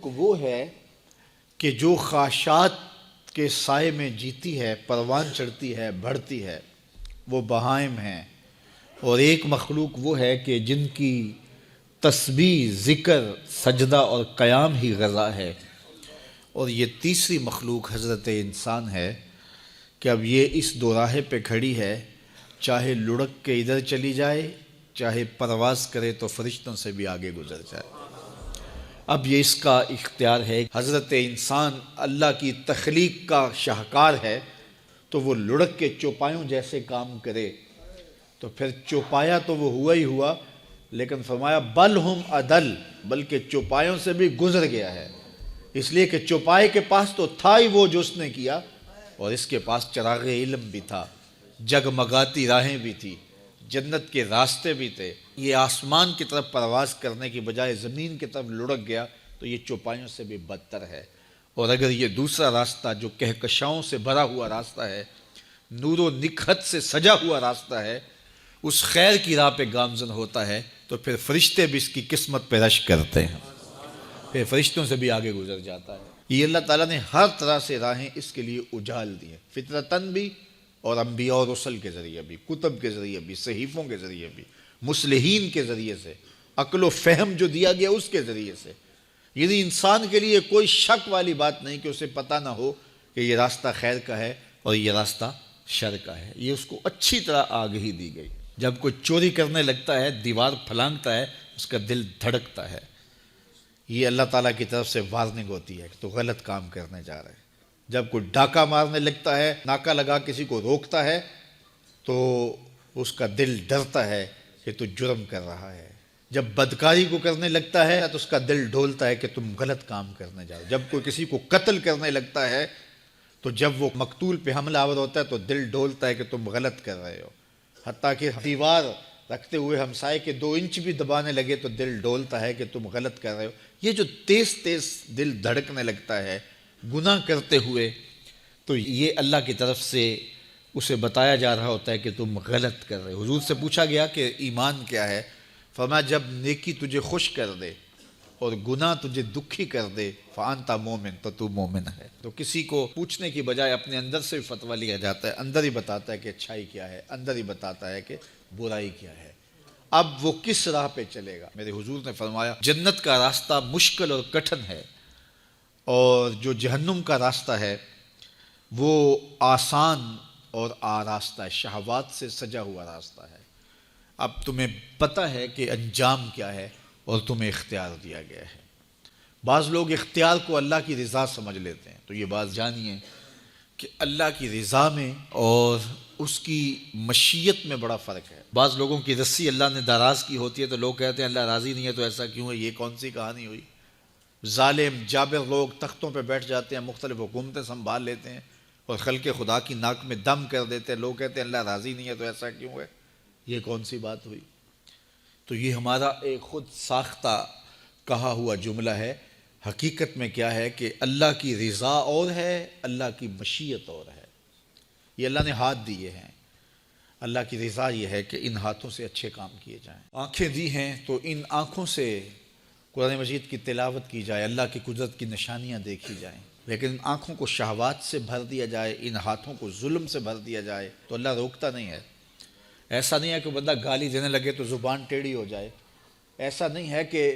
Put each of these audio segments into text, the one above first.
مخلوق وہ ہے کہ جو خاشات کے سائے میں جیتی ہے، پروان چڑھتی ہے، بڑھتی ہے، وہ بہائم ہیں. اور ایک مخلوق وہ ہے کہ جن کی تسبیح، ذکر، سجدہ اور قیام ہی غذا ہے. اور یہ تیسری مخلوق حضرت انسان ہے کہ اب یہ اس دوراہے پہ کھڑی ہے، چاہے لڑک کے ادھر چلی جائے، چاہے پرواز کرے تو فرشتوں سے بھی آگے گزر جائے. اب یہ اس کا اختیار ہے. حضرت انسان اللہ کی تخلیق کا شاہکار ہے، تو وہ لڑک کے چوپایوں جیسے کام کرے تو پھر چوپایا تو وہ ہوا ہی ہوا، لیکن فرمایا بل ہم عدل، بلکہ چوپایوں سے بھی گزر گیا ہے. اس لیے کہ چوپائے کے پاس تو تھا ہی وہ جو اس نے کیا، اور اس کے پاس چراغ علم بھی تھا، جگمگاتی راہیں بھی تھی، جنت کے راستے بھی تھے. یہ آسمان کی طرف پرواز کرنے کی بجائے زمین کی طرف لڑک گیا تو یہ چوپایوں سے بھی بدتر ہے. اور اگر یہ دوسرا راستہ جو کہکشاؤں سے بھرا ہوا راستہ ہے، نور و نکھت سے سجا ہوا راستہ ہے، اس خیر کی راہ پہ گامزن ہوتا ہے تو پھر فرشتے بھی اس کی قسمت پہ رش کرتے ہیں، پھر فرشتوں سے بھی آگے گزر جاتا ہے. یہ اللہ تعالیٰ نے ہر طرح سے راہیں اس کے لیے اجال دی ہیں، فطرتاً بھی اور انبیاء اور رسل کے ذریعے بھی، کتب کے ذریعے بھی، صحیفوں کے ذریعے بھی، مصلحین کے ذریعے سے، عقل و فہم جو دیا گیا اس کے ذریعے سے. یعنی انسان کے لیے کوئی شک والی بات نہیں کہ اسے پتہ نہ ہو کہ یہ راستہ خیر کا ہے اور یہ راستہ شر کا ہے. یہ اس کو اچھی طرح آگہی دی گئی. جب کوئی چوری کرنے لگتا ہے، دیوار پھلانگتا ہے، اس کا دل دھڑکتا ہے. یہ اللہ تعالیٰ کی طرف سے وارننگ ہوتی ہے کہ تو غلط کام کرنے جا رہا ہے. جب کوئی ڈاکہ مارنے لگتا ہے، ناکہ لگا کسی کو روکتا ہے، تو اس کا دل ڈرتا ہے کہ تو جرم کر رہا ہے. جب بدکاری کو کرنے لگتا ہے تو اس کا دل ڈھولتا ہے کہ تم غلط کام کرنے جا رہے ہو. جب کوئی کسی کو قتل کرنے لگتا ہے تو جب وہ مقتول پہ حملہ آور ہوتا ہے تو دل ڈھولتا ہے کہ تم غلط کر رہے ہو. حتیٰ کہ دیوار رکھتے ہوئے ہمسائے کے 2 انچ بھی دبانے لگے تو دل ڈھولتا ہے کہ تم غلط کر رہے ہو. یہ جو تیز تیز دل دھڑکنے لگتا ہے گناہ کرتے ہوئے، تو یہ اللہ کی طرف سے اسے بتایا جا رہا ہوتا ہے کہ تم غلط کر رہے ہو. حضور سے پوچھا گیا کہ ایمان کیا ہے؟ فرمایا جب نیکی تجھے خوش کر دے اور گناہ تجھے دکھی کر دے، فَأَنْتَ مُؤْمِن، تو تو مومن ہے. تو کسی کو پوچھنے کی بجائے اپنے اندر سے فتویٰ لیا جاتا ہے، اندر ہی بتاتا ہے کہ اچھائی کیا ہے، اندر ہی بتاتا ہے کہ برائی کیا ہے. اب وہ کس راہ پہ چلے گا؟ میرے حضور نے فرمایا جنت کا راستہ مشکل اور کٹھن ہے، اور جو جہنم کا راستہ ہے وہ آسان اور آراستہ ہے، شہوات سے سجا ہوا راستہ ہے. اب تمہیں پتہ ہے کہ انجام کیا ہے اور تمہیں اختیار دیا گیا ہے. بعض لوگ اختیار کو اللہ کی رضا سمجھ لیتے ہیں، تو یہ بات جانیے کہ اللہ کی رضا میں اور اس کی مشیت میں بڑا فرق ہے. بعض لوگوں کی رسی اللہ نے دراز کی ہوتی ہے تو لوگ کہتے ہیں اللہ راضی نہیں ہے تو ایسا کیوں ہے؟ یہ کون سی کہانی ہوئی؟ ظالم جابر لوگ تختوں پہ بیٹھ جاتے ہیں، مختلف حکومتیں سنبھال لیتے ہیں اور خلق خدا کی ناک میں دم کر دیتے ہیں، لوگ کہتے ہیں اللہ راضی نہیں ہے تو ایسا کیوں ہے؟ یہ کون سی بات ہوئی؟ تو یہ ہمارا ایک خود ساختہ کہا ہوا جملہ ہے. حقیقت میں کیا ہے کہ اللہ کی رضا اور ہے، اللہ کی مشیت اور ہے. یہ اللہ نے ہاتھ دیے ہیں. اللہ کی رضا یہ ہے کہ ان ہاتھوں سے اچھے کام کیے جائیں. آنکھیں دی ہیں تو ان آنکھوں سے قرآن مجید کی تلاوت کی جائے، اللہ کی قدرت کی نشانیاں دیکھی جائیں. لیکن ان آنکھوں کو شہوات سے بھر دیا جائے، ان ہاتھوں کو ظلم سے بھر دیا جائے تو اللہ روکتا نہیں ہے. ایسا نہیں ہے کہ بندہ گالی دینے لگے تو زبان ٹیڑھی ہو جائے. ایسا نہیں ہے کہ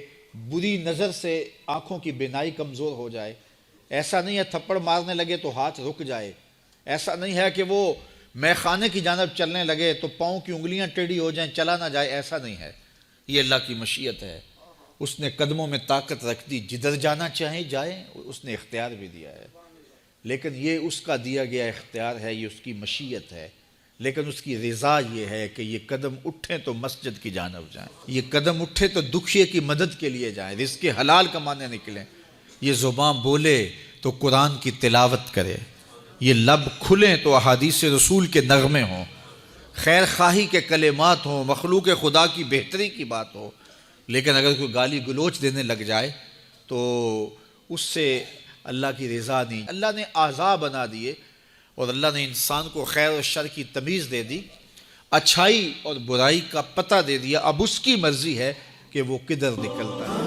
بری نظر سے آنکھوں کی بینائی کمزور ہو جائے. ایسا نہیں ہے تھپڑ مارنے لگے تو ہاتھ رک جائے. ایسا نہیں ہے کہ وہ مے خانے کی جانب چلنے لگے تو پاؤں کی انگلیاں ٹیڑھی ہو جائیں، چلا نہ جائے. ایسا نہیں ہے. یہ اللہ کی مشیت ہے. اس نے قدموں میں طاقت رکھ دی، جدھر جانا چاہیں جائیں، اس نے اختیار بھی دیا ہے. لیکن یہ اس کا دیا گیا اختیار ہے، یہ اس کی مشیت ہے. لیکن اس کی رضا یہ ہے کہ یہ قدم اٹھیں تو مسجد کی جانب جائیں، یہ قدم اٹھے تو دکھیے کی مدد کے لیے جائیں، رزق حلال کمانے نکلیں. یہ زبان بولے تو قرآن کی تلاوت کرے، یہ لب کھلیں تو احادیث رسول کے نغمے ہوں، خیر خواہی کے کلمات ہوں، مخلوق خدا کی بہتری کی بات ہو. لیکن اگر کوئی گالی گلوچ دینے لگ جائے تو اس سے اللہ کی رضا نہیں. اللہ نے اعضاء بنا دیے اور اللہ نے انسان کو خیر و شر کی تمیز دے دی، اچھائی اور برائی کا پتہ دے دیا. اب اس کی مرضی ہے کہ وہ کدھر نکلتا ہے.